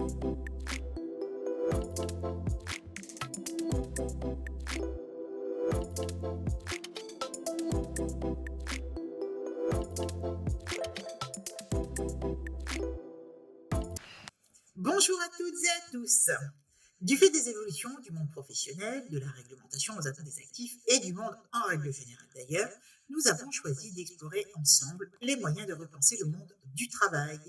Bonjour à toutes et à tous. Du fait des évolutions du monde professionnel, de la réglementation aux attentes des actifs et du monde en règle générale d'ailleurs, nous avons choisi d'explorer ensemble les moyens de repenser le monde du travail.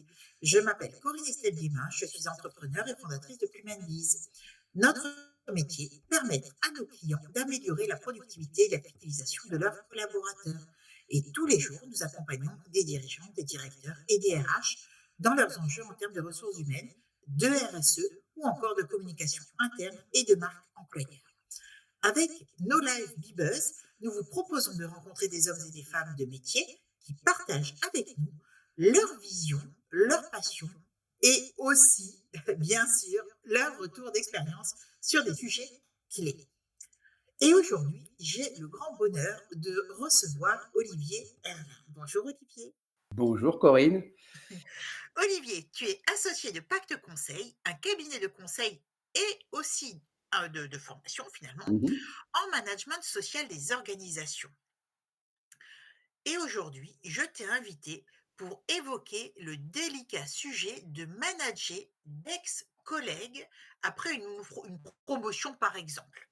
Je m'appelle Corinne Estelle-Guillemin, je suis entrepreneur et fondatrice de Plumenvise. Notre métier, permettre à nos clients d'améliorer la productivité et la fidélisation de leurs collaborateurs. Et tous les jours, nous accompagnons des dirigeants, des directeurs et des RH dans leurs enjeux en termes de ressources humaines, de RSE ou encore de communication interne et de marque employeur. Avec No Life Bebuzz, nous vous proposons de rencontrer des hommes et des femmes de métier qui partagent avec nous leur vision, leur passion et aussi, bien sûr, leur retour d'expérience sur des sujets clés. Et aujourd'hui, j'ai le grand bonheur de recevoir Olivier Herlin. Bonjour Olivier. Bonjour Corinne. Olivier, tu es associé de Pacte Conseil, un cabinet de conseil et aussi de formation finalement, Mmh. en management social des organisations. Et aujourd'hui, je t'ai invité pour évoquer le délicat sujet de manager d'ex-collègues après une promotion par exemple.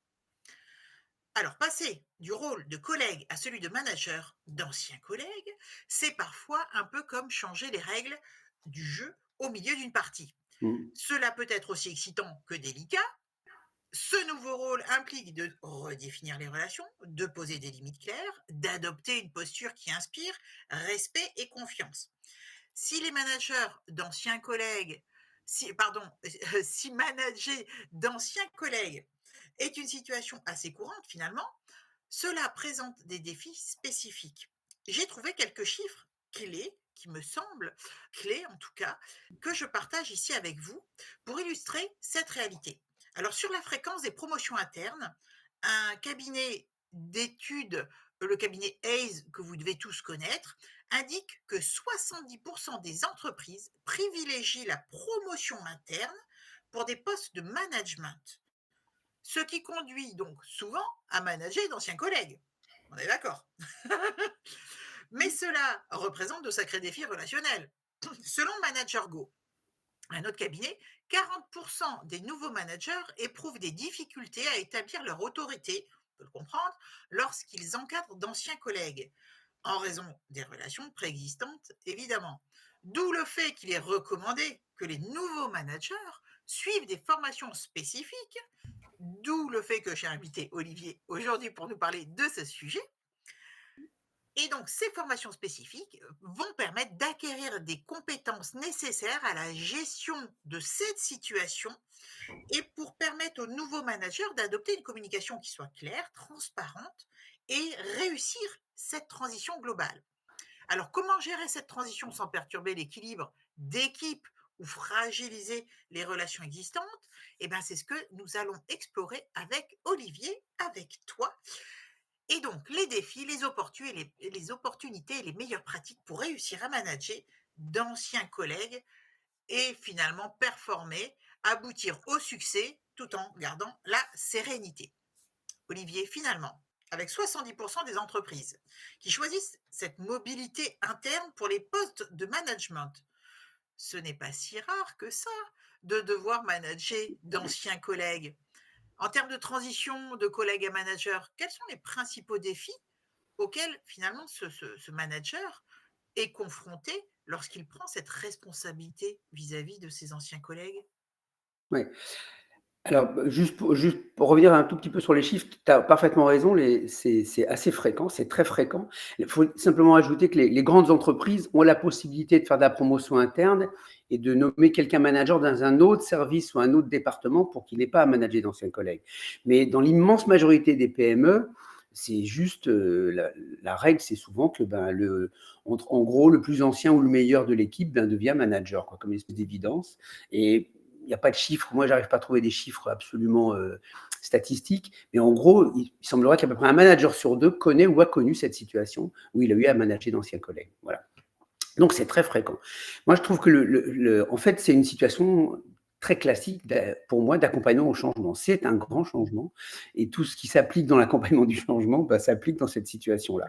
Alors, passer du rôle de collègue à celui de manager d'anciens collègues, c'est parfois un peu comme changer les règles du jeu au milieu d'une partie. Mmh. Cela peut être aussi excitant que délicat. Ce nouveau rôle implique de redéfinir les relations, de poser des limites claires, d'adopter une posture qui inspire respect et confiance. Si les managers d'anciens collègues, si manager d'anciens collègues est une situation assez courante finalement, cela présente des défis spécifiques. J'ai trouvé quelques chiffres clés qui me semblent clés en tout cas, que je partage ici avec vous pour illustrer cette réalité. Alors sur la fréquence des promotions internes, un cabinet d'études, le cabinet Hayes que vous devez tous connaître, indique que 70% des entreprises privilégient la promotion interne pour des postes de management, ce qui conduit donc souvent à manager d'anciens collègues. On est d'accord. Mais cela représente de sacrés défis relationnels. Selon Manager Go, un autre cabinet, 40% des nouveaux managers éprouvent des difficultés à établir leur autorité, on peut le comprendre, lorsqu'ils encadrent d'anciens collègues, en raison des relations préexistantes, évidemment. D'où le fait qu'il est recommandé que les nouveaux managers suivent des formations spécifiques, d'où le fait que j'ai invité Olivier aujourd'hui pour nous parler de ce sujet. Et donc, ces formations spécifiques vont permettre d'acquérir des compétences nécessaires à la gestion de cette situation et pour permettre aux nouveaux managers d'adopter une communication qui soit claire, transparente et réussir cette transition globale. Alors, comment gérer cette transition sans perturber l'équilibre d'équipe ou fragiliser les relations existantes? Eh bien, c'est ce que nous allons explorer avec Olivier, avec toi. Et donc, les défis, les opportunités et les meilleures pratiques pour réussir à manager d'anciens collègues et finalement performer, aboutir au succès tout en gardant la sérénité. Olivier, finalement, avec 70% des entreprises qui choisissent cette mobilité interne pour les postes de management, ce n'est pas si rare que ça de devoir manager d'anciens collègues. En termes de transition de collègue à manager, quels sont les principaux défis auxquels finalement ce manager est confronté lorsqu'il prend cette responsabilité vis-à-vis de ses anciens collègues? Ouais. Alors, juste pour revenir un tout petit peu sur les chiffres, tu as parfaitement raison, c'est assez fréquent, c'est très fréquent. Il faut simplement ajouter que les grandes entreprises ont la possibilité de faire de la promotion interne et de nommer quelqu'un manager dans un autre service ou un autre département pour qu'il n'ait pas à manager d'anciens collègues. Mais dans l'immense majorité des PME, c'est juste, la règle, c'est souvent que, en gros, le plus ancien ou le meilleur de l'équipe, devient manager, quoi, comme une espèce d'évidence. Et il n'y a pas de chiffres. Moi, j'arrive pas à trouver des chiffres absolument statistiques, mais en gros, il semblerait qu'à peu près un manager sur deux connaît ou a connu cette situation où il a eu à manager d'anciens collègues. Voilà. Donc, c'est très fréquent. Moi, je trouve que en fait, c'est une situation très classique pour moi d'accompagnement au changement. C'est un grand changement et tout ce qui s'applique dans l'accompagnement du changement, bah, s'applique dans cette situation-là.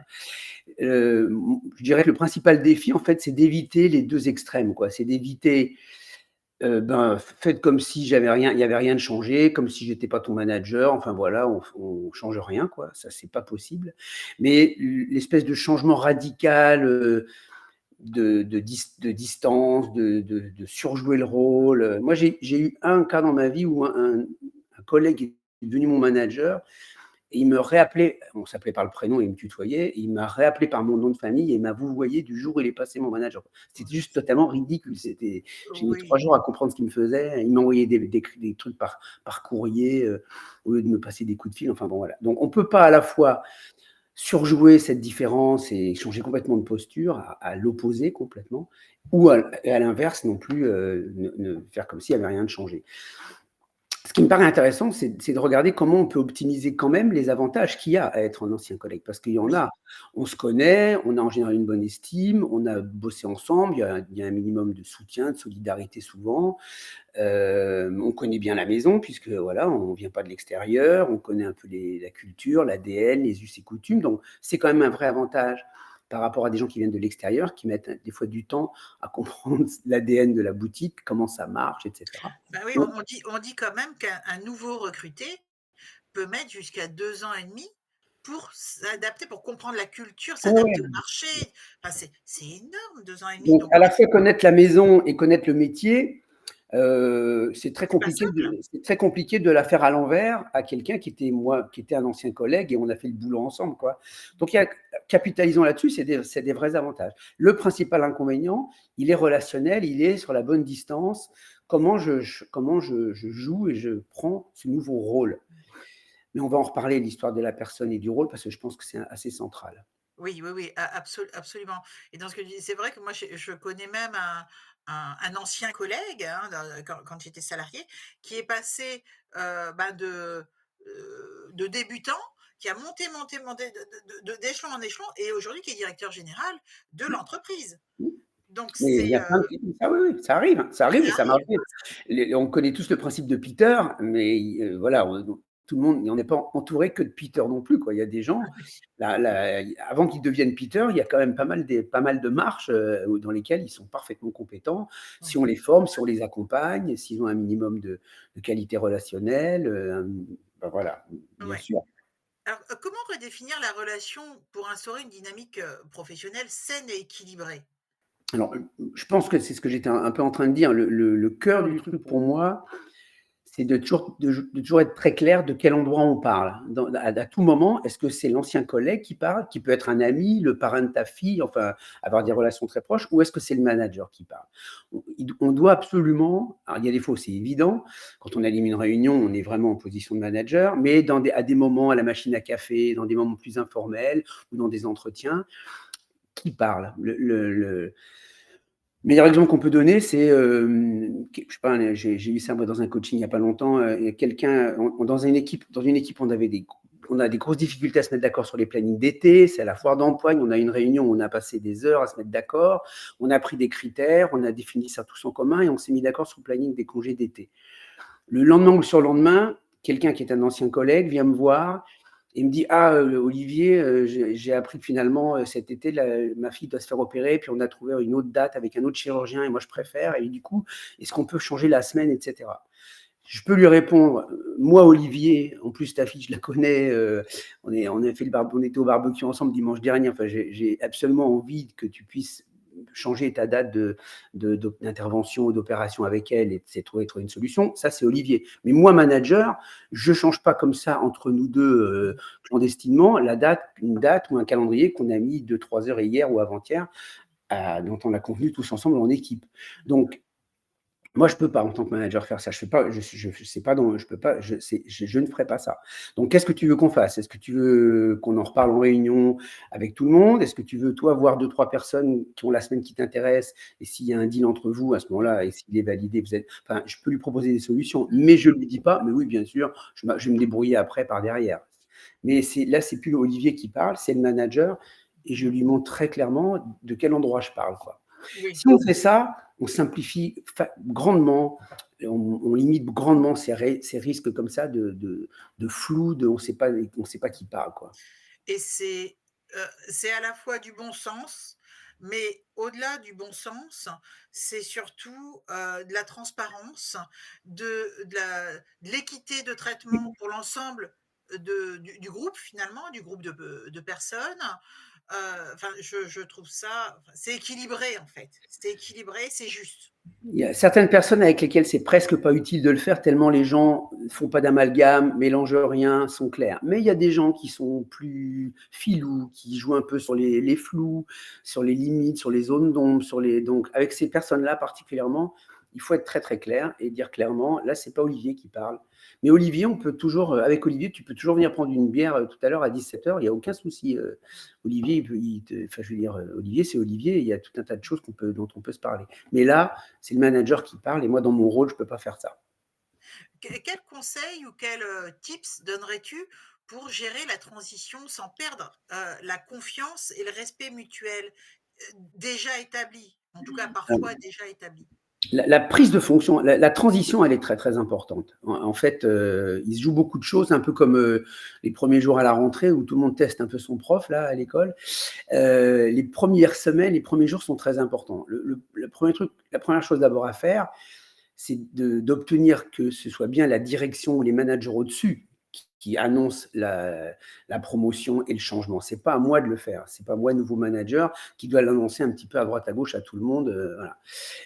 Je dirais que le principal défi, en fait, c'est d'éviter les 2 extrêmes, quoi. C'est d'éviter, ben, faites comme si il y avait rien de changé, comme si j'étais pas ton manager, enfin voilà, on change rien, quoi. Ça, c'est pas possible. Mais l'espèce de changement radical, de distance, de surjouer le rôle. Moi, j'ai eu un cas dans ma vie où un collègue est devenu mon manager et il me réappelait, on s'appelait par le prénom et il me tutoyait, et il m'a réappelé par mon nom de famille et il m'a vouvoyé du jour où il est passé mon manager. C'était juste totalement ridicule. J'ai mis 3 Oui, jours à comprendre ce qu'il me faisait. Il m'envoyait des trucs par courrier au lieu de me passer des coups de fil. Enfin bon, voilà. Donc on ne peut pas à la fois surjouer cette différence et changer complètement de posture, à l'opposé complètement, ou à l'inverse non plus, ne faire comme s'il n'y avait rien de changé. Ce qui me paraît intéressant, c'est de regarder comment on peut optimiser quand même les avantages qu'il y a à être un ancien collègue. Parce qu'il y en oui. a, on se connaît, on a en général une bonne estime, on a bossé ensemble, il y a un minimum de soutien, de solidarité souvent. On connaît bien la maison puisque voilà, on vient pas de l'extérieur, on connaît un peu la culture, l'ADN, les us et coutumes. Donc c'est quand même un vrai avantage par rapport à des gens qui viennent de l'extérieur, qui mettent des fois du temps à comprendre l'ADN de la boutique, comment ça marche, etc. Bah, oui, Donc, on dit quand même qu'un nouveau recruté peut mettre jusqu'à 2 ans et demi pour s'adapter, pour comprendre la culture, ouais, s'adapter au marché. Enfin, c'est énorme, 2 ans et demi. donc Donc à la oui, fois connaître la maison et connaître le métier, c'est pas simple. c'est très compliqué de la faire à l'envers à quelqu'un qui était un ancien collègue et on a fait le boulot ensemble, quoi. Donc capitalisons là-dessus, c'est des vrais avantages. Le principal inconvénient, il est relationnel, il est sur la bonne distance. Comment je joue et je prends ce nouveau rôle. Mais on va en reparler, l'histoire de la personne et du rôle, parce que je pense que c'est assez central. Oui, oui, oui, absolument. Et dans ce que tu dis, c'est vrai que moi, je connais même un ancien collègue, hein, quand j'étais salarié, qui est passé ben de débutant, qui a monté d'échelon en échelon, et aujourd'hui qui est directeur général de l'entreprise. Donc Mais il y c'est a plein de ah oui, oui, ça arrive et ça ça arrive. marche. On connaît tous le principe de Peter, mais voilà, tout le monde, on n'est pas entouré que de Peter non plus, quoi. Il y a des gens, avant qu'ils deviennent Peter, il y a quand même pas mal de marches dans lesquelles ils sont parfaitement compétents. Si Oui, on les forme, si on les accompagne, s'ils ont un minimum de qualité relationnelle, ben voilà, bien ouais. sûr. Alors, comment redéfinir la relation pour instaurer une dynamique professionnelle saine et équilibrée? Alors, je pense que c'est ce que j'étais un peu en train de dire. Le cœur du truc pour moi, c'est de toujours être très clair de quel endroit on parle. À tout moment, est-ce que c'est l'ancien collègue qui parle, qui peut être un ami, le parrain de ta fille, enfin, avoir des relations très proches, ou est-ce que c'est le manager qui parle? On doit absolument, alors il y a des fois, c'est évident, quand on anime une réunion, on est vraiment en position de manager, mais à des moments, à la machine à café, dans des moments plus informels, ou dans des entretiens, qui parle? Meilleur exemple qu'on peut donner, c'est, je sais pas, j'ai eu ça moi dans un coaching il y a pas longtemps, quelqu'un dans une équipe, on a des grosses difficultés à se mettre d'accord sur les plannings d'été, c'est à la foire d'empoigne, on a une réunion où on a passé des heures à se mettre d'accord, on a pris des critères, on a défini ça tous en commun et on s'est mis d'accord sur le planning des congés d'été. Le lendemain ou le surlendemain, quelqu'un qui est un ancien collègue vient me voir et me dit: «Ah, Olivier, j'ai appris que finalement, cet été, ma fille doit se faire opérer, puis on a trouvé une autre date avec un autre chirurgien et moi je préfère et du coup, est-ce qu'on peut changer la semaine?» et cetera. Je peux lui répondre: «Moi, Olivier, en plus ta fille, je la connais, on était au barbecue ensemble dimanche dernier, enfin j'ai absolument envie que tu puisses changer ta date d'intervention ou d'opération avec elle et c'est trouver une solution». Ça, c'est Olivier. Mais moi, manager, je change pas comme ça entre nous deux clandestinement une date ou un calendrier qu'on a mis 2-3 heures hier ou avant-hier, dont on a convenu tous ensemble en équipe. Donc, moi, je peux pas en tant que manager faire ça. Je fais pas, je sais pas je peux pas, je ne ferai pas ça. Donc, qu'est-ce que tu veux qu'on fasse? Est-ce que tu veux qu'on en reparle en réunion avec tout le monde? Est-ce que tu veux, toi, voir 2-3 personnes qui ont la semaine qui t'intéresse? Et s'il y a un deal entre vous à ce moment-là, et s'il est validé, enfin, je peux lui proposer des solutions, mais je lui dis pas, mais oui, bien sûr, je vais me débrouiller après par derrière. Mais là, c'est plus Olivier qui parle, c'est le manager, et je lui montre très clairement de quel endroit je parle, quoi. Oui. Si on fait ça, on simplifie grandement on limite grandement ces risques comme ça de flou, on ne sait pas qui parle, quoi. Et c'est à la fois du bon sens, mais au-delà du bon sens, c'est surtout, de la transparence, de l'équité de traitement pour l'ensemble, du groupe finalement, du groupe de personnes. Enfin je trouve ça enfin, c'est équilibré en fait. C'est équilibré, c'est juste. Il y a certaines personnes avec lesquelles c'est presque pas utile de le faire tellement les gens font pas d'amalgame, mélangent rien, sont clairs. Mais il y a des gens qui sont plus filous, qui jouent un peu sur les flous, sur les limites, sur les zones d'ombre, donc avec ces personnes-là particulièrement, il faut être très très clair et dire clairement, là c'est pas Olivier qui parle. Mais Olivier, on peut toujours, avec Olivier, tu peux toujours venir prendre une bière tout à l'heure à 17h, il n'y a aucun souci. Olivier, enfin, je veux dire, Olivier, c'est Olivier, il y a tout un tas de choses dont on peut se parler. Mais là, c'est le manager qui parle et moi, dans mon rôle, je ne peux pas faire ça. Quel conseil ou quel, tips donnerais-tu pour gérer la transition sans perdre, la confiance et le respect mutuel, déjà établi? En tout cas, parfois déjà établi. La prise de fonction, la transition, elle est très très importante. En fait, il se joue beaucoup de choses, un peu comme les premiers jours à la rentrée où tout le monde teste un peu son prof là à l'école. Les premières semaines, les premiers jours sont très importants. Le premier truc, la première chose d'abord à faire, c'est d'obtenir que ce soit bien la direction ou les managers au-dessus qui annoncent la promotion et le changement. C'est pas à moi de le faire. C'est pas moi, nouveau manager, qui dois l'annoncer un petit peu à droite à gauche à tout le monde. Voilà.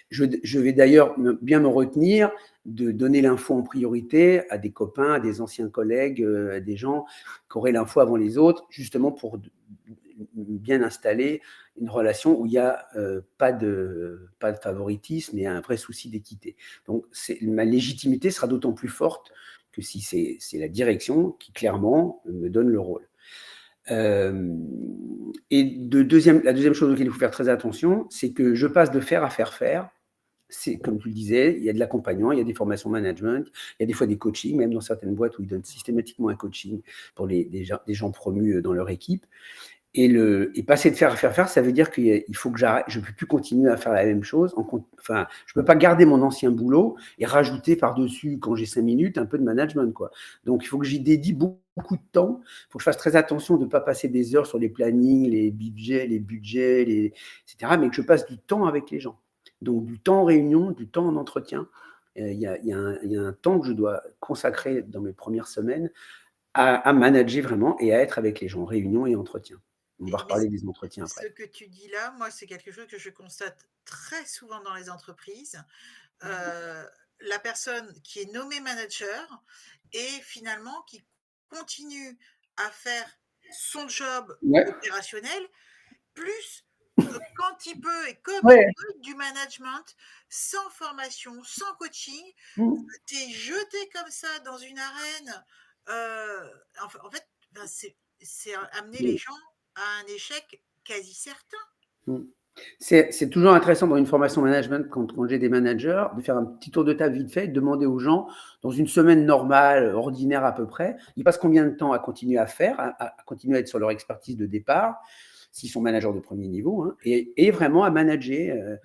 Je vais d'ailleurs bien me retenir de donner l'info en priorité à des copains, à des anciens collègues, à des gens qui auraient l'info avant les autres, justement pour bien installer une relation où il n'y a pas de favoritisme et un vrai souci d'équité. Donc, ma légitimité sera d'autant plus forte que si c'est la direction qui, clairement, me donne le rôle. Et la deuxième chose auquel il faut faire très attention, c'est que je passe de faire à faire. C'est comme tu le disais, il y a de l'accompagnement, il y a des formations management, il y a des fois des coachings, même dans certaines boîtes où ils donnent systématiquement un coaching pour des gens promus dans leur équipe. Et passer de faire à faire, ça veut dire qu'il faut que j'arrête. Je ne peux plus continuer à faire la même chose. Enfin, je ne peux pas garder mon ancien boulot et rajouter par-dessus, quand j'ai 5 minutes, un peu de management, quoi. Donc, il faut que j'y dédie beaucoup de temps. Il faut que je fasse très attention de ne pas passer des heures sur les plannings, les budgets, etc., mais que je passe du temps avec les gens. Donc, du temps en réunion, du temps en entretien. Il y a un temps que je dois consacrer dans mes premières semaines à manager vraiment et à être avec les gens, réunion et entretien. On va Mais reparler des entretiens ce après. que tu dis là, moi, c'est quelque chose que je constate très souvent dans les entreprises. La personne qui est nommée manager et finalement qui continue à faire son job Ouais, opérationnel, plus, quand il peut et comme il ouais. peut, du management, sans formation, sans coaching. Mmh. Tu es jeté comme ça dans une arène, en fait, ben, c'est amener les Mmh. gens à un échec quasi certain. Mmh. C'est toujours intéressant dans une formation management, quand j'ai des managers, de faire un petit tour de table vite fait, de demander aux gens, dans une semaine normale, ordinaire à peu près, ils passent combien de temps à continuer à faire, à continuer à être sur leur expertise de départ, s'ils sont managers de premier niveau, hein, et vraiment à manager.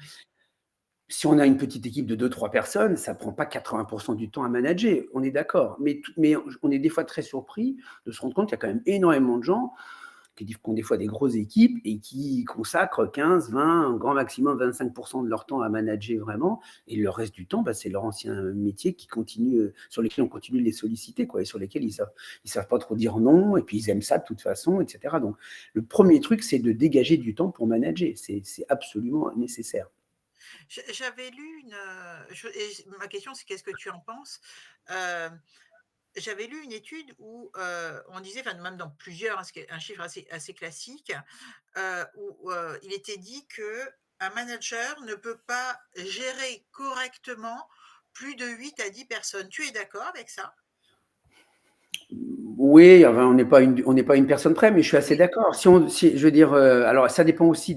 Si on a une petite équipe de 2-3 personnes, ça ne prend pas 80% du temps à manager, on est d'accord. Mais on est des fois très surpris de se rendre compte qu'il y a quand même énormément de gens qui ont des fois des grosses équipes et qui consacrent 15, 20, un grand maximum 25% de leur temps à manager vraiment. Et le reste du temps, bah, c'est leur ancien métier sur lesquels on continue de les solliciter, quoi, et sur lesquels ils savent pas trop dire non, et puis ils aiment ça de toute façon, etc. Donc, le premier truc, c'est de dégager du temps pour manager. C'est absolument nécessaire. J'avais lu ma question, c'est qu'est-ce que tu en penses? Hem, J'avais lu une étude où, on disait, enfin même dans plusieurs, hein, ce qui est un chiffre assez classique, où, il était dit qu'un manager ne peut pas gérer correctement plus de 8 à 10 personnes. Tu es d'accord avec ça? Oui, enfin, on n'est pas une personne près, mais je suis assez Oui. d'accord. Je veux dire, alors ça dépend aussi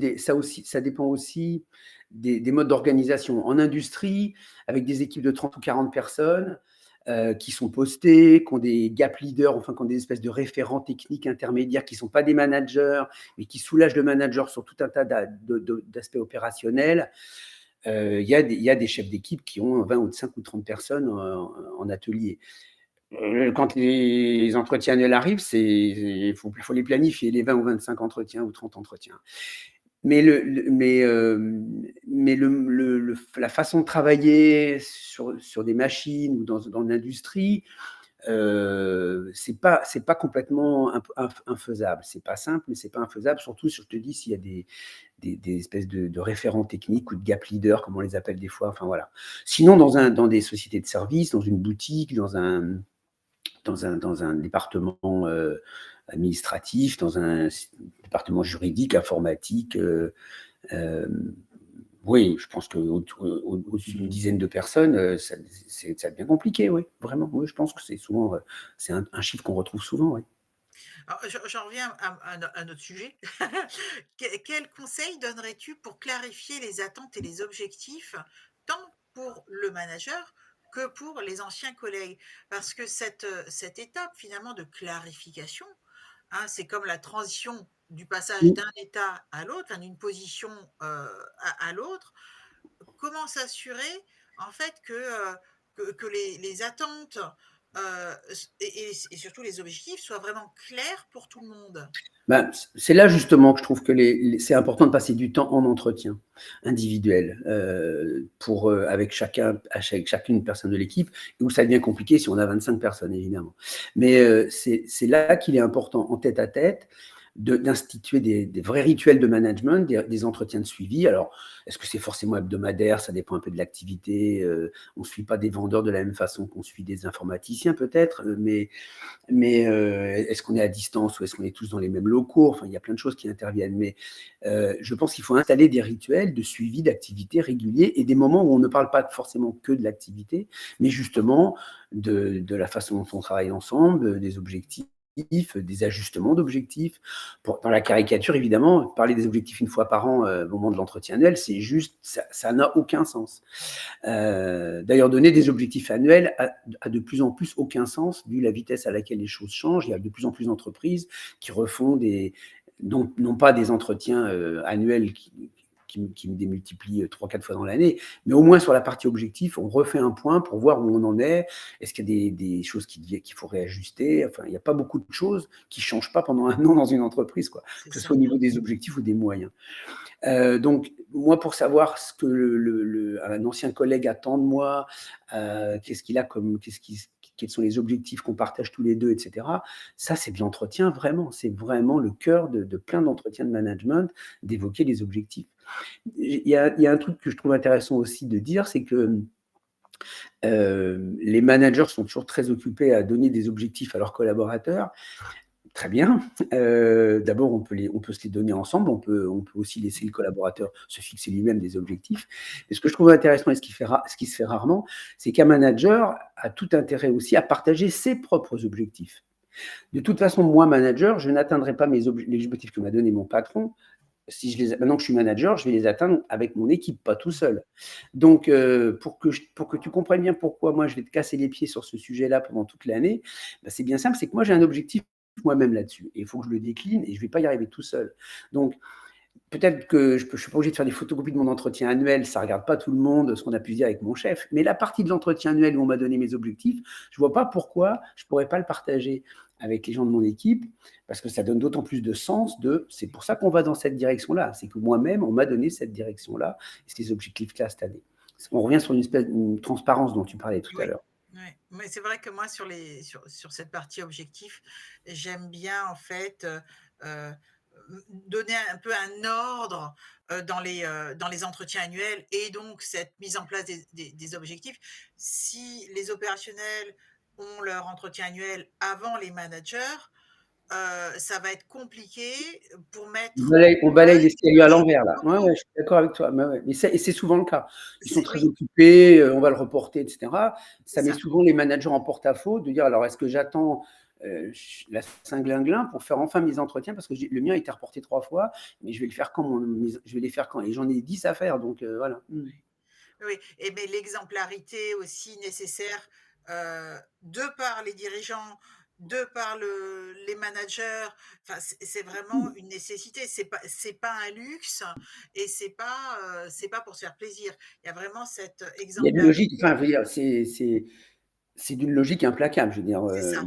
des modes d'organisation. En industrie, avec des équipes de 30 ou 40 personnes qui sont postées, qui ont des gap leaders, enfin, qui ont des espèces de référents techniques intermédiaires, qui ne sont pas des managers, mais qui soulagent le manager sur tout un tas d'aspects opérationnels. il y a des chefs d'équipe qui ont 20 ou 5 ou 30 personnes en atelier. Quand les entretiens annuels arrivent, il faut les planifier, les 20 ou 25 entretiens ou 30 entretiens. Mais la façon de travailler sur des machines ou dans l'industrie, c'est pas complètement infaisable. C'est pas simple, mais c'est pas infaisable, surtout si je te dis s'il y a des espèces de référents techniques ou de gap leaders, comme on les appelle des fois. Enfin voilà. Sinon, dans des sociétés de services, dans une boutique, dans un département administratif, dans un département juridique, informatique, euh, oui, je pense qu'au-dessus d'une dizaine de personnes, ça devient compliqué, oui, vraiment. Oui, je pense que c'est souvent, c'est un chiffre qu'on retrouve souvent, oui. Alors, j'en reviens à notre sujet. Quel conseil donnerais-tu pour clarifier les attentes et les objectifs, tant pour le manager que pour les anciens collègues? Parce que cette étape finalement de clarification, hein, c'est comme la transition du passage d'un état à l'autre, enfin, d'une position à l'autre. Comment s'assurer en fait que les attentes et surtout les objectifs soient vraiment clairs pour tout le monde? Ben, c'est là justement que je trouve que c'est important de passer du temps en entretien individuel avec chacune personne de l'équipe, où ça devient compliqué si on a 25 personnes, évidemment. Mais c'est là qu'il est important, en tête à tête, d'instituer des vrais rituels de management, des entretiens de suivi. Alors, est-ce que c'est forcément hebdomadaire? Ça dépend un peu de l'activité. On ne suit pas des vendeurs de la même façon qu'on suit des informaticiens, peut-être, mais est-ce qu'on est à distance ou est-ce qu'on est tous dans les mêmes locaux? Enfin, il y a plein de choses qui interviennent. Mais je pense qu'il faut installer des rituels de suivi d'activités réguliers et des moments où on ne parle pas forcément que de l'activité, mais justement de la façon dont on travaille ensemble, des objectifs, des ajustements d'objectifs. Dans la caricature, évidemment, parler des objectifs une fois par an au moment de l'entretien annuel, c'est juste, ça n'a aucun sens. D'ailleurs, donner des objectifs annuels a de plus en plus aucun sens, vu la vitesse à laquelle les choses changent. Il y a de plus en plus d'entreprises qui refont non pas des entretiens annuels qui me démultiplient 3-4 fois dans l'année, mais au moins sur la partie objectif, on refait un point pour voir où on en est. Est-ce qu'il y a des choses qu'il faut réajuster? Enfin, il n'y a pas beaucoup de choses qui ne changent pas pendant un an dans une entreprise, quoi, C'est que ce ça. soit au niveau des objectifs ou des moyens. Donc, moi, pour savoir ce que un ancien collègue attend de moi, qu'est-ce qu'il a comme, quels sont les objectifs qu'on partage tous les deux, etc. Ça, c'est de l'entretien, vraiment. C'est vraiment le cœur de plein d'entretiens de management, d'évoquer les objectifs. Il y a un truc que je trouve intéressant aussi de dire, c'est que les managers sont toujours très occupés à donner des objectifs à leurs collaborateurs. Très bien. D'abord, on peut se les donner ensemble. On peut aussi laisser le collaborateur se fixer lui-même des objectifs. Et ce que je trouve intéressant et ce qui se fait rarement, c'est qu'un manager a tout intérêt aussi à partager ses propres objectifs. De toute façon, moi, manager, je n'atteindrai pas les objectifs que m'a donné mon patron. Maintenant que je suis manager, je vais les atteindre avec mon équipe, pas tout seul. Donc, pour que tu comprennes bien pourquoi moi je vais te casser les pieds sur ce sujet-là pendant toute l'année, bah, c'est bien simple, c'est que moi j'ai un objectif moi-même là-dessus. Et il faut que je le décline et je ne vais pas y arriver tout seul. Donc, peut-être que je ne suis pas obligé de faire des photocopies de mon entretien annuel, ça ne regarde pas tout le monde, ce qu'on a pu se dire avec mon chef. Mais la partie de l'entretien annuel où on m'a donné mes objectifs, je ne vois pas pourquoi je ne pourrais pas le partager avec les gens de mon équipe, parce que ça donne d'autant plus de sens c'est pour ça qu'on va dans cette direction-là. C'est que moi-même, on m'a donné cette direction-là et ces objectifs-là cette année. On revient sur une transparence dont tu parlais tout à Oui, l'heure. oui. Mais c'est vrai que moi sur cette partie objectif, j'aime bien en fait, heu, donner un peu un ordre, dans les entretiens annuels et donc cette mise en place des objectifs. Si les opérationnels ont leur entretien annuel avant les managers, ça va être compliqué pour mettre en On balaye l'escalier à place l'envers là. Ouais, locaux. ouais, je suis d'accord avec toi. Ouais, ouais. Et c'est souvent le cas. Ils sont C'est très oui, occupés, on va le reporter, et cetera. c'est Ça met ça. souvent les managers en porte-à-faux de dire: «Alors est-ce que j'attends, la Saint-Glinglin pour faire enfin mes entretiens?» parce que le mien a été reporté 3 fois, mais je vais le faire quand je vais les faire quand? Et j'en ai 10 à faire donc voilà. Mmh. Oui et mais l'exemplarité aussi nécessaire, de par les dirigeants de par les managers, enfin, c'est vraiment une nécessité. C'est pas un luxe et c'est pas pour se faire plaisir. Il y a vraiment cette Il y a une logique, exemplarité. enfin, je veux dire, c'est d'une logique implacable, je veux dire, C'est ça.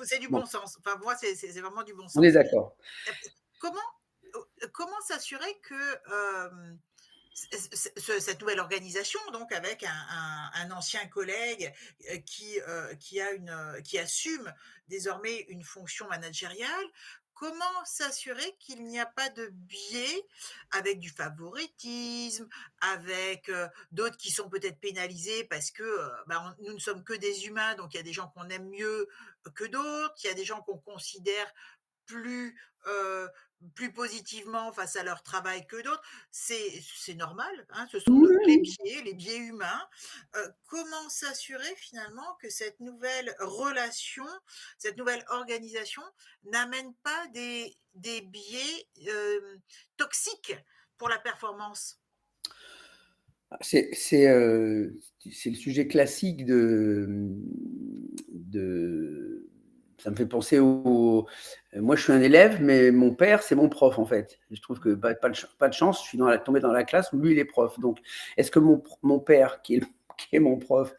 C'est du bon, bon sens. Enfin, moi, c'est vraiment du bon on est sens. d'accord. Heu, comment comment s'assurer que, cette nouvelle organisation, donc avec un ancien collègue, qui assume désormais une fonction managériale, comment s'assurer qu'il n'y a pas de biais avec du favoritisme, avec, d'autres qui sont peut-être pénalisés parce que, bah, nous ne sommes que des humains, donc il y a des gens qu'on aime mieux que d'autres, il y a des gens qu'on considère plus, heu, plus positivement face à leur travail que d'autres. C'est normal, hein, ce sont donc les biais humains. Comment s'assurer finalement que cette nouvelle relation, cette nouvelle organisation n'amène pas des biais, toxiques pour la performance? C'est c'est, c'est le sujet classique de ça me fait penser au moi je suis un élève, mais mon père, c'est mon prof, en fait. Je trouve que pas de chance, je suis tombé dans la classe où lui, il est prof. Donc, est-ce que mon père qui est qui est mon prof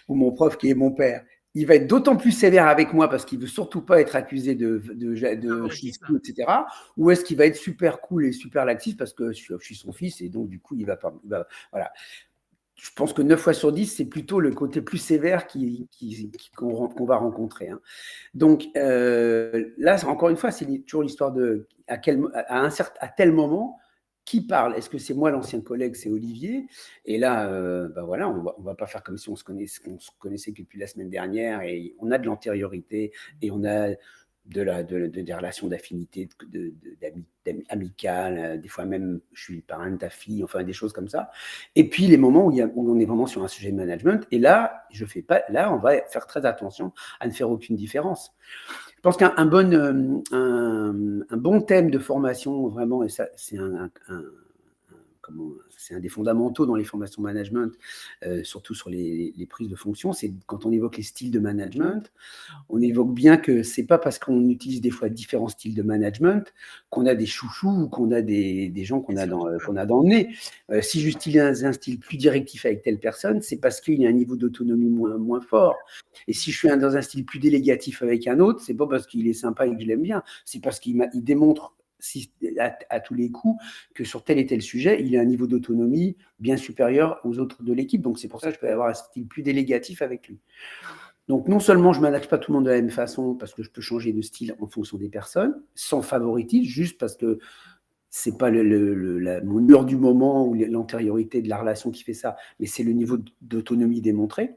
ou mon prof qui est mon père, il va être d'autant plus sévère avec moi parce qu'il veut surtout pas être accusé de Favoritisme? chousse-cou, etc. Ou est-ce qu'il va être super cool et super laxiste parce que je suis son fils et donc du coup il va pas, voilà. Je pense que 9 fois sur 10, c'est plutôt le côté plus sévère qu'on va rencontrer, hein. Donc là, encore une fois, c'est toujours l'histoire de à tel moment, qui parle. Est-ce que c'est moi l'ancien collègue, c'est Olivier? Et là, ben voilà, on va pas faire comme si on se connaissait que depuis la semaine dernière et on a de l'antériorité et on a des relations d'affinité, amicales, des fois même je suis le parrain de ta fille, enfin des choses comme ça. Et puis les moments où on est vraiment sur un sujet de management, et là, là, on va faire très attention à ne faire aucune différence. Je pense un bon thème de formation, vraiment, et ça, c'est un des fondamentaux dans les formations management, surtout sur les prises de fonction, c'est quand on évoque les styles de management, on évoque bien que c'est pas parce qu'on utilise des fois différents styles de management qu'on a des chouchous ou qu'on a des gens Et surtout pas. qu'on a dans le nez. Si j'utilise un style plus directif avec telle personne, c'est parce qu'il y a un niveau d'autonomie moins fort. Et si je suis dans un style plus délégatif avec un autre, c'est pas parce qu'il est sympa et que je l'aime bien, c'est parce il démontre à tous les coups que sur tel et tel sujet, il a un niveau d'autonomie bien supérieur aux autres de l'équipe. Donc c'est pour ça que je peux avoir un style plus délégatif avec lui. Donc non seulement je ne manage pas tout le monde de la même façon parce que je peux changer de style en fonction des personnes, sans favoritisme, juste parce que c'est pas mon heure du moment ou l'antériorité de la relation qui fait ça, mais c'est le niveau d'autonomie démontré.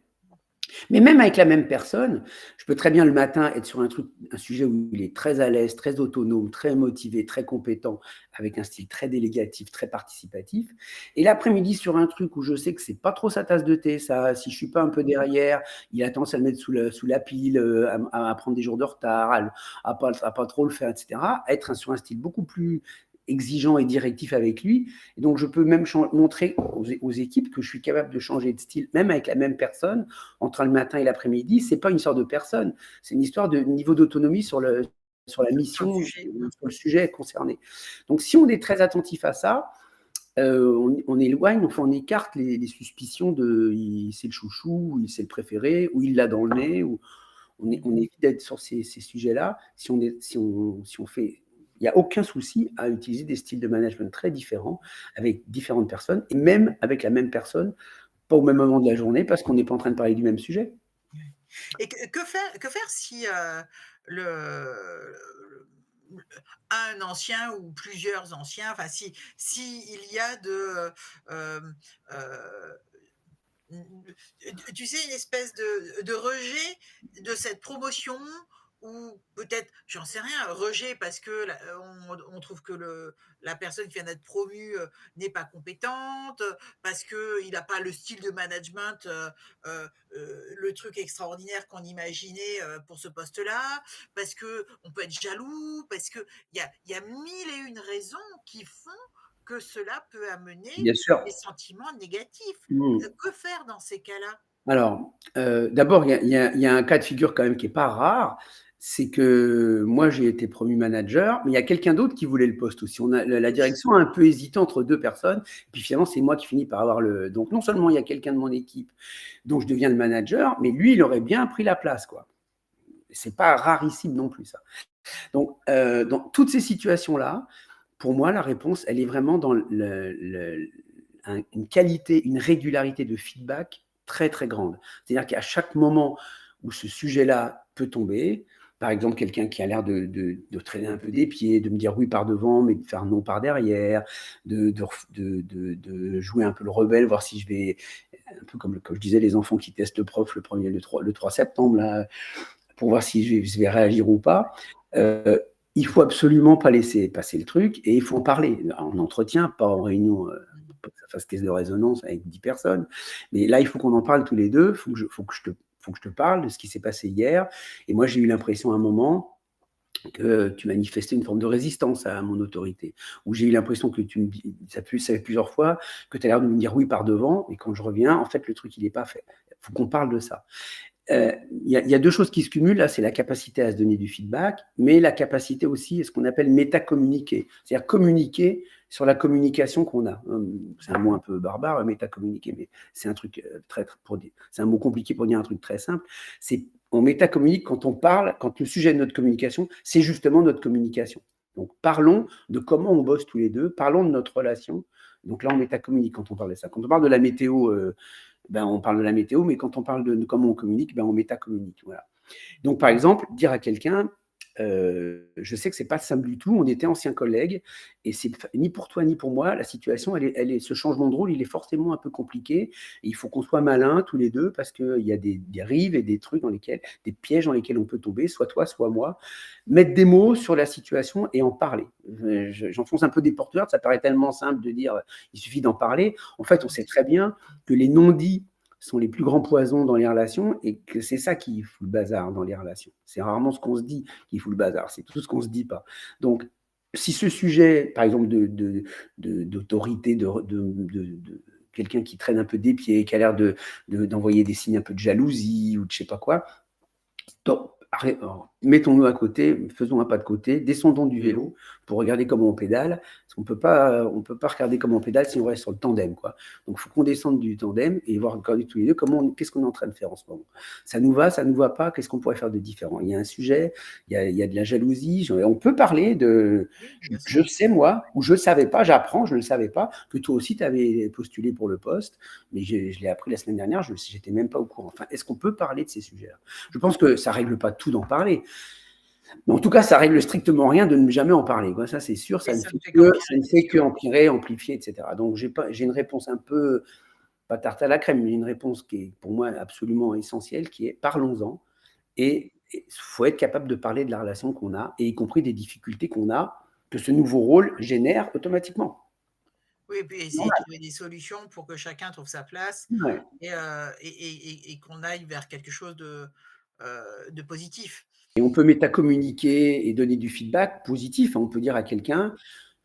Mais même avec la même personne, je peux très bien le matin être sur un sujet où il est très à l'aise, très autonome, très motivé, très compétent, avec un style très délégatif, très participatif. Et l'après-midi sur un truc où je sais que c'est pas trop sa tasse de thé, ça. Si je suis pas un peu derrière, il a tendance à le mettre sous la pile, à prendre des jours de retard, à pas trop le faire, etc. À être sur un style beaucoup plus exigeant et directif avec lui. Et donc, je peux même montrer aux équipes que je suis capable de changer de style, même avec la même personne, entre le matin et l'après-midi. C'est pas une sorte de personne, c'est une histoire de niveau d'autonomie sur la Sur le mission, sujet. sur le sujet concerné. Donc, si on est très attentif à ça, on éloigne, enfin, on écarte les suspicions de c'est le chouchou, ou c'est le préféré, ou il l'a dans le nez, ou on évite d'être sur ces sujets-là. Si on fait, il n'y a aucun souci à utiliser des styles de management très différents avec différentes personnes, et même avec la même personne, pas au même moment de la journée, parce qu'on n'est pas en train de parler du même sujet. Et que faire si, le le un ancien ou plusieurs anciens, enfin si il y a hem, heu, tu sais, une espèce de rejet de cette promotion ou peut-être, j'en sais rien, rejet parce que on trouve que la personne qui vient d'être promue, n'est pas compétente, parce qu'il n'a pas le style de management, le truc extraordinaire qu'on imaginait, pour ce poste-là, parce qu'on peut être jaloux, parce qu'il y a 1000 et une raisons qui font que cela peut amener Bien sûr. des sentiments négatifs. Mmh. Que faire dans ces cas-là? Alors, d'abord, il y a un cas de figure quand même qui est pas rare, c'est que moi, j'ai été promu manager, mais il y a quelqu'un d'autre qui voulait le poste aussi. On a la Oui, direction a un peu hésité entre 2 personnes, puis finalement, c'est moi qui finis par avoir le donc non seulement il y a quelqu'un de mon équipe dont je deviens le manager, mais lui, il aurait bien pris la place, quoi. C'est pas rarissime non plus ça. Donc, dans toutes ces situations-là, pour moi, la réponse, elle est vraiment dans une qualité, une régularité de feedback très, très grande. C'est-à-dire qu'à chaque moment où ce sujet-là peut tomber, par exemple, quelqu'un qui a l'air de traîner un peu des pieds, de me dire oui par devant, mais de faire non par derrière, de jouer un peu le rebelle, voir si je vais, un peu comme je disais, les enfants qui testent le prof le 3 septembre, là, pour voir si je vais réagir ou pas. Il faut absolument pas laisser passer le truc et il faut en parler en entretien, pas en réunion, mmh. pas que ça fasse caisse de résonance avec 10 personnes. Mais là, il faut qu'on en parle tous les deux. Faut que je te parle de ce qui s'est passé hier. Et moi, j'ai eu l'impression à un moment que tu manifestais une forme de résistance à mon autorité. Ou j'ai eu l'impression que tu me dis, ça fait plusieurs fois, que tu as l'air de me dire oui par devant. Et quand je reviens, en fait, le truc, il n'est pas fait. Il faut qu'on parle de ça. Il y a 2 choses qui se cumulent là, c'est la capacité à se donner du feedback, mais la capacité aussi à ce qu'on appelle métacommuniquer. C'est-à-dire communiquer sur la communication qu'on a. C'est un mot un peu barbare, métacommuniquer, mais c'est un truc c'est un mot compliqué pour dire un truc très simple. C'est on métacommunique quand on parle, quand le sujet de notre communication, c'est justement notre communication. Donc parlons de comment on bosse tous les deux, parlons de notre relation. Donc là, on métacommunique quand on parle de ça. Quand on parle de la météo, ben, on parle de la météo, mais quand on parle de comment on communique, ben, on métacommunique. Voilà. Donc, par exemple, dire à quelqu'un, je sais que c'est pas simple du tout, on était anciens collègues, et c'est ni pour toi ni pour moi, la situation, ce changement de rôle, il est forcément un peu compliqué, et il faut qu'on soit malins tous les deux, parce qu'il y a des rives et des trucs des pièges dans lesquels on peut tomber, soit toi, soit moi. Mettre des mots sur la situation et en parler. J'enfonce un peu des portes ouvertes, ça paraît tellement simple de dire, il suffit d'en parler. En fait, on sait très bien que les non-dits sont les plus grands poisons dans les relations et que c'est ça qui fout le bazar dans les relations. C'est rarement ce qu'on se dit qui fout le bazar, c'est tout ce qu'on se dit pas. Donc, si ce sujet, par exemple, d'autorité, de quelqu'un qui traîne un peu des pieds, qui a l'air d'envoyer des signes un peu de jalousie ou de je sais pas quoi, donc, mettons-nous à côté, faisons un pas de côté, descendons du vélo pour regarder comment on pédale. Parce qu'on on peut pas regarder comment on pédale si on reste sur le tandem, quoi. Donc, il faut qu'on descende du tandem et voir regarder tous les deux qu'est-ce qu'on est en train de faire en ce moment. Ça nous va pas, qu'est-ce qu'on pourrait faire de différent? Il y a un sujet, il y a de la jalousie. On peut parler de, Oui, bien sûr. je sais moi, ou je ne savais pas, j'apprends, je ne le savais pas, que toi aussi tu avais postulé pour le poste, mais je l'ai appris la semaine dernière, je n'étais même pas au courant. Enfin, est-ce qu'on peut parler de ces sujets-là? Je pense que ça règle pas tout d'en parler. Mais en tout cas, ça règle strictement rien de ne jamais en parler, quoi. Ça, c'est sûr, Oui, ça ne fait qu'empirer, ça ne c'est fait sûr. qu'empirer, amplifier, etc. Donc, j'ai une réponse un peu, pas tarte à la crème, mais une réponse qui est pour moi absolument essentielle, qui est parlons-en. Et il faut être capable de parler de la relation qu'on a, et y compris des difficultés qu'on a, que ce nouveau rôle génère automatiquement. Oui, et puis essayer de Normal. trouver des solutions pour que chacun trouve sa place Ouais. et qu'on aille vers quelque chose de positif. Et on peut métacommuniquer et donner du feedback positif. On peut dire à quelqu'un,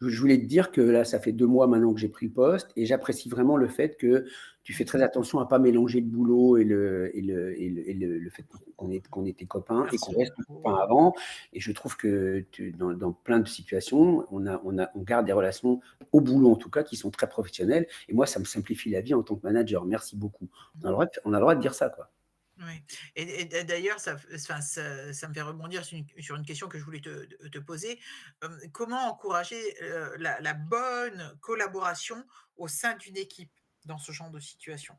je voulais te dire que là, ça fait 2 mois maintenant que j'ai pris le poste et j'apprécie vraiment le fait que tu fais très attention à pas mélanger le boulot et le fait qu'on était copains et qu'on Merci reste beaucoup. copains avant. Et je trouve que dans plein de situations, on garde des relations au boulot en tout cas qui sont très professionnelles. Et moi, ça me simplifie la vie en tant que manager. Merci beaucoup. On a le droit de dire ça, quoi. Oui, d'ailleurs, enfin, ça me fait rebondir sur une question que je voulais te poser. Comment encourager, la bonne collaboration au sein d'une équipe dans ce genre de situation?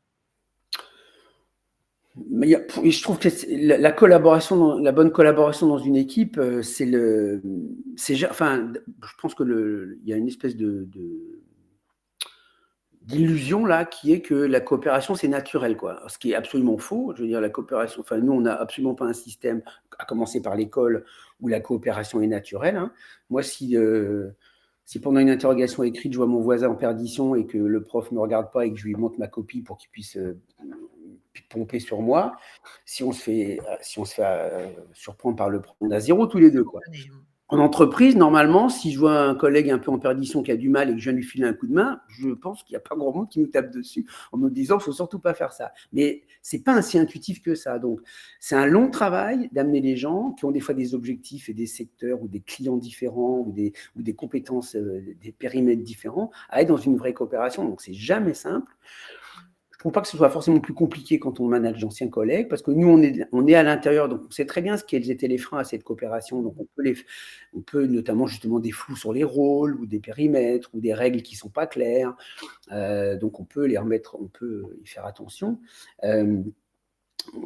Mais je trouve que la collaboration, la bonne collaboration dans une équipe, enfin, je pense que il y a une espèce d'illusion là qui est que la coopération c'est naturel, quoi. Ce qui est absolument faux. Je veux dire, la coopération, enfin, nous, on n'a absolument pas un système, à commencer par l'école, où la coopération est naturelle, hein. Moi, si pendant une interrogation écrite, je vois mon voisin en perdition et que le prof ne me regarde pas et que je lui montre ma copie pour qu'il puisse pomper sur moi, si on se fait surprendre par le prof, on a zéro tous les deux, quoi. Sanctionner. En entreprise, normalement, si je vois un collègue un peu en perdition qui a du mal et que je viens lui filer un coup de main, je pense qu'il y a pas grand monde qui nous tape dessus en nous disant: «Faut surtout pas faire ça». Mais c'est pas ainsi intuitif que ça. Donc, c'est un long travail d'amener les gens qui ont des fois des objectifs et des secteurs ou des clients différents ou des compétences, des périmètres différents à être dans une vraie coopération. Donc, c'est jamais simple. Je trouve pas que ce soit forcément plus compliqué quand on manage d'anciens collègues, parce que nous, on est à l'intérieur, donc on sait très bien quels étaient les freins à cette coopération. Donc on peut notamment justement des flous sur les rôles ou des périmètres ou des règles qui sont pas claires. Donc on peut les remettre, on peut y faire attention. Euh,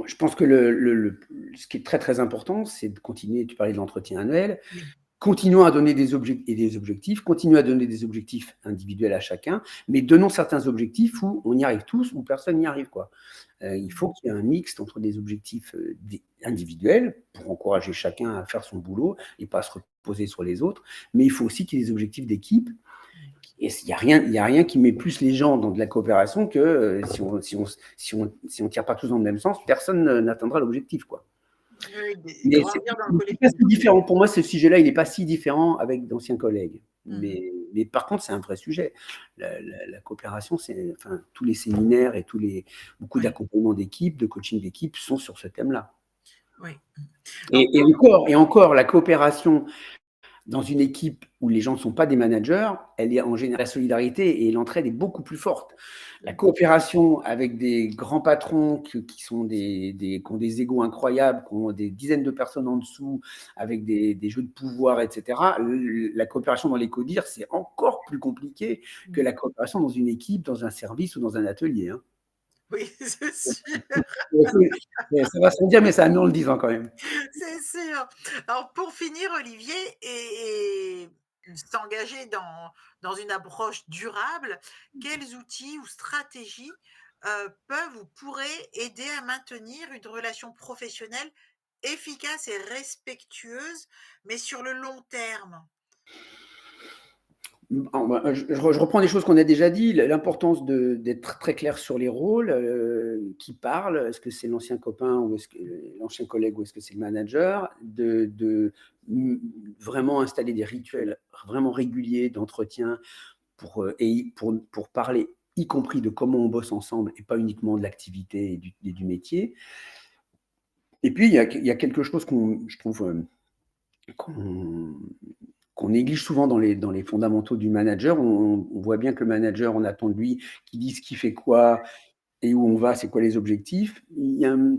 je pense que ce qui est très très important, c'est de continuer. Tu parlais de l'entretien annuel. Oui, Continuons à donner des objectifs, continuons à donner des objectifs individuels à chacun, mais donnons certains objectifs où on y arrive tous, où personne n'y arrive, quoi. Il faut qu'il y ait un mixte entre des objectifs individuels pour encourager chacun à faire son boulot et pas se reposer sur les autres, mais il faut aussi qu'il y ait des objectifs d'équipe. Et il y a rien qui met plus les gens dans de la coopération que si on tire pas tous dans le même sens, personne n'atteindra l'objectif, quoi. oui, Mais grandir dans le c'est pas collectif. si différent. Pour moi, ce sujet-là, il n'est pas si différent avec d'anciens collègues. Mmh. Mais par contre, c'est un vrai sujet. La coopération, c'est, enfin, tous les séminaires et beaucoup Oui, d'accompagnement d'équipe, de coaching d'équipe sont sur ce thème-là. oui. Alors pour Et encore, la coopération dans une équipe où les gens ne sont pas des managers, elle est en général, la solidarité et l'entraide est beaucoup plus forte. La coopération avec des grands patrons qui ont des égos incroyables, qui ont des dizaines de personnes en dessous, avec des jeux de pouvoir, etc. La coopération dans les CODIR, c'est encore plus compliqué que la coopération dans une équipe, dans un service ou dans un atelier, hein. oui, c'est sûr, Ça va sans dire, mais ça a mieux en le disant quand même. c'est sûr. Alors pour finir, Olivier, et s'engager dans une approche durable, quels outils ou stratégies, peuvent ou pourraient aider à maintenir une relation professionnelle efficace et respectueuse, mais sur le long terme? Je reprends des choses qu'on a déjà dit, l'importance d'être très clair sur les rôles, qui parle, est-ce que c'est l'ancien copain ou est-ce que l'ancien collègue ou est-ce que c'est le manager, vraiment installer des rituels vraiment réguliers d'entretien pour parler, y compris de comment on bosse ensemble et pas uniquement de l'activité et du métier. Et puis, il y a quelque chose je trouve, qu'on néglige souvent dans les fondamentaux du manager. On voit bien que le manager, on attend de lui qu'il dise qui fait quoi et où on va, c'est quoi les objectifs. Il y a un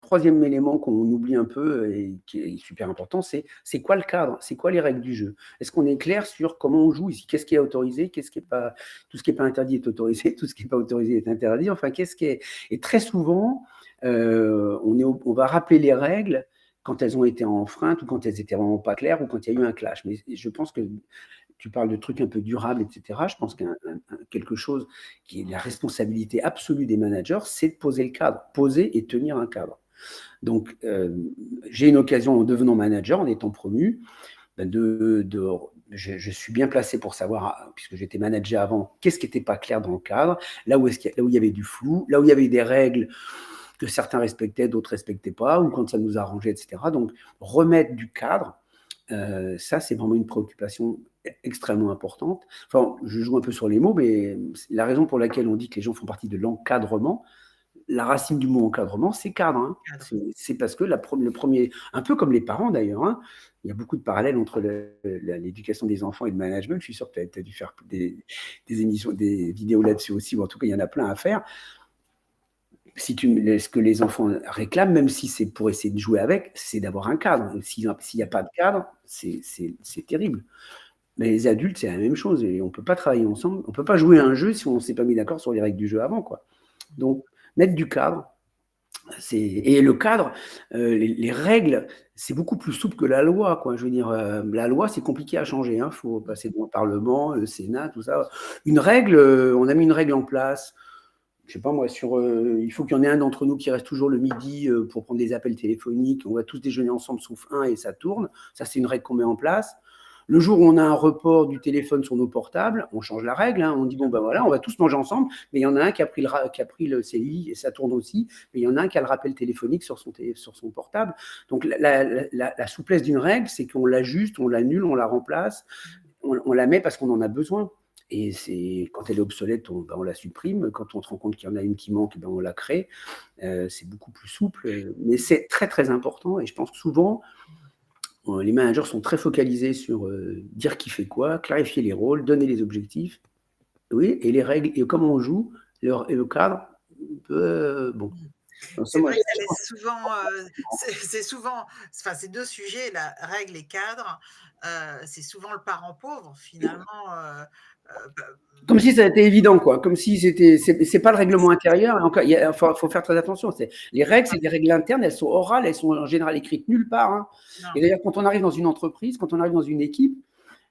troisième élément qu'on oublie un peu et qui est super important, c'est quoi le cadre? C'est quoi les règles du jeu? Est-ce qu'on est clair sur comment on joue ici? Qu'est-ce qui est autorisé? Qu'est-ce qui est pas, tout ce qui n'est pas interdit est autorisé, tout ce qui n'est pas autorisé est interdit. Enfin, qu'est-ce qui est. Et très souvent, on va rappeler les règles quand elles ont été enfreintes ou quand elles étaient vraiment pas claires ou quand il y a eu un clash. Mais je pense que tu parles de trucs un peu durables, etc. Je pense quelque chose qui est la responsabilité absolue des managers, c'est de poser le cadre, poser et tenir un cadre. Donc, j'ai une occasion en devenant manager, en étant promu, ben je suis bien placé pour savoir, puisque j'étais manager avant, qu'est-ce qui n'était pas clair dans le cadre, là où il y avait du flou, là où il y avait des règles que certains respectaient, d'autres respectaient pas, ou quand ça nous arrangeait, etc. Donc, remettre du cadre, ça, c'est vraiment une préoccupation extrêmement importante. Enfin, je joue un peu sur les mots, mais la raison pour laquelle on dit que les gens font partie de l'encadrement, la racine du mot encadrement, c'est cadre, hein. Cadre. C'est parce que le premier, un peu comme les parents d'ailleurs, hein, il y a beaucoup de parallèles entre l'éducation des enfants et le management. Je suis sûr que tu as dû faire des émissions, des vidéos là-dessus aussi, ou en tout cas, il y en a plein à faire. Ce que les enfants réclament, même si c'est pour essayer de jouer avec, c'est d'avoir un cadre. S'il n'y a pas de cadre, c'est terrible. Mais les adultes, c'est la même chose. Et on ne peut pas travailler ensemble. On ne peut pas jouer à un jeu si on ne s'est pas mis d'accord sur les règles du jeu avant, quoi. Donc, mettre du cadre. Et le cadre, les règles, c'est beaucoup plus souple que la loi, quoi. Je veux dire, la loi, c'est compliqué à changer, hein. Il faut passer devant le Parlement, le Sénat, tout ça. Une règle, on a mis une règle en place. Je sais pas moi, il faut qu'il y en ait un d'entre nous qui reste toujours le midi pour prendre des appels téléphoniques. On va tous déjeuner ensemble sauf un et ça tourne. Ça, c'est une règle qu'on met en place. Le jour où on a un report du téléphone sur nos portables, on change la règle, hein. On dit: «Bon, ben, voilà, on va tous manger ensemble, mais il y en a un qui a pris le CI et ça tourne aussi, mais il y en a un qui a le rappel téléphonique sur son portable». Donc la souplesse d'une règle, c'est qu'on l'ajuste, on l'annule, on la remplace, on la met parce qu'on en a besoin. Et c'est quand elle est obsolète, on la supprime. Quand on se rend compte qu'il y en a une qui manque, ben, on la crée. C'est beaucoup plus souple, mais c'est très, très important et je pense que souvent, les managers sont très focalisés sur, dire qui fait quoi, clarifier les rôles, donner les objectifs, oui, et les règles et comment on joue, le cadre, bon. Mmh. Donc ça, C'est moi, vrai que ça laisse souvent, c'est souvent enfin, ces 2 sujets, la règle et cadre, c'est souvent le parent pauvre finalement, bah, comme mmh, si ça était évident, quoi. Comme si c'est pas le règlement intérieur. Et encore, faut faire très attention. Les règles, c'est des règles internes. Elles sont orales. Elles sont en général écrites nulle part, hein. Et non, d'ailleurs, quand on arrive dans une entreprise, quand on arrive dans une équipe,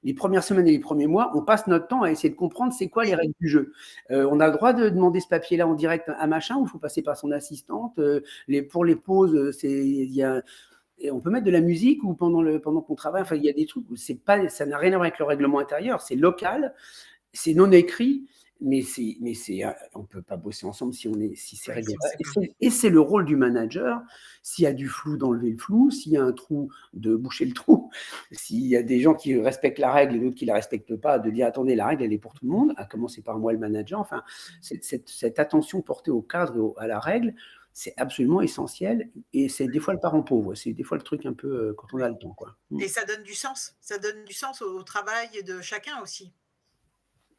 les premières semaines et les premiers mois, on passe notre temps à essayer de comprendre c'est quoi les oui, règles du jeu. On a le droit de demander ce papier-là en direct à machin ou il faut passer par son assistante. Pour les pauses, et on peut mettre de la musique ou pendant qu'on travaille. Enfin, il y a des trucs où ça n'a rien à voir avec le règlement intérieur. C'est local, c'est non écrit, on peut pas bosser ensemble si ces oui, si on règles-là. sait pas. Et c'est le rôle du manager, s'il y a du flou, d'enlever le flou, s'il y a un trou, de boucher le trou, s'il y a des gens qui respectent la règle et d'autres qui la respectent pas, de dire attendez, la règle elle est pour tout le monde, à commencer par moi le manager. Enfin, cette attention portée au cadre et à la règle, c'est absolument essentiel et c'est des fois le parent pauvre, c'est des fois le truc un peu quand on a Oui le temps, quoi. Mm. et ça donne du sens au travail de chacun aussi.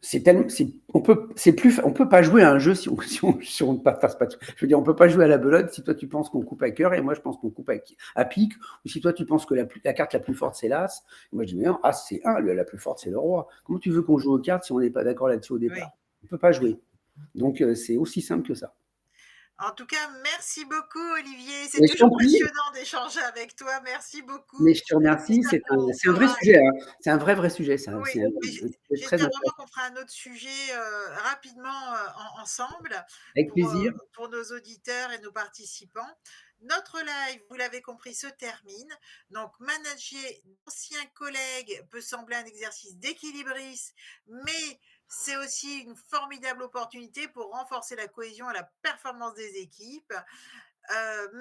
C'est tellement, on peut pas jouer à un jeu si on ne passe pas. Je veux dire, on peut pas jouer à la belote si toi tu penses qu'on coupe à cœur et moi je pense qu'on coupe à pique, ou si toi tu penses que la carte la plus forte c'est l'as, et moi je dis mais non, as c'est un, la plus forte c'est le roi. Comment tu veux qu'on joue aux cartes si on n'est pas d'accord là-dessus au Oui, départ? On peut pas oui. jouer. Donc c'est aussi simple que ça. En tout cas, merci beaucoup Olivier. C'est Mais je toujours t'en prie, passionnant d'échanger avec toi. Merci beaucoup mais je te et remercie, j'espère qu'on c'est un vrai fera sujet, hein. C'est un vrai sujet, oui, c'est un mais sujet très j'espère vraiment intéressant. qu'on fera un autre sujet, rapidement, ensemble Avec plaisir. pour nos auditeurs et nos participants. Notre live, vous l'avez compris, se termine. Donc manager d'anciens collègues peut sembler un exercice d'équilibriste, mais c'est aussi une formidable opportunité pour renforcer la cohésion et la performance des équipes.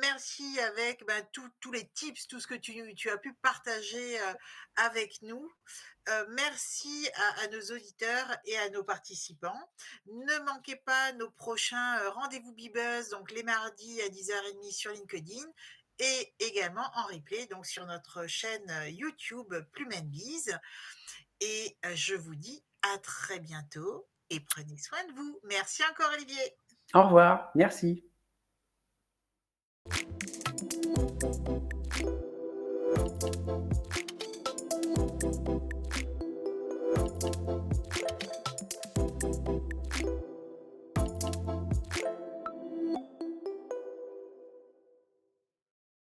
Merci avec, ben, tous les tips, tout ce que tu as pu partager, avec nous. Merci à nos auditeurs et à nos participants. Ne manquez pas nos prochains, rendez-vous Bibuzz, donc les mardis à 10h30 sur LinkedIn et également en replay, donc sur notre chaîne, YouTube Plume and Biz et je vous dis à très bientôt et prenez soin de vous. Merci encore Olivier. Au revoir, merci.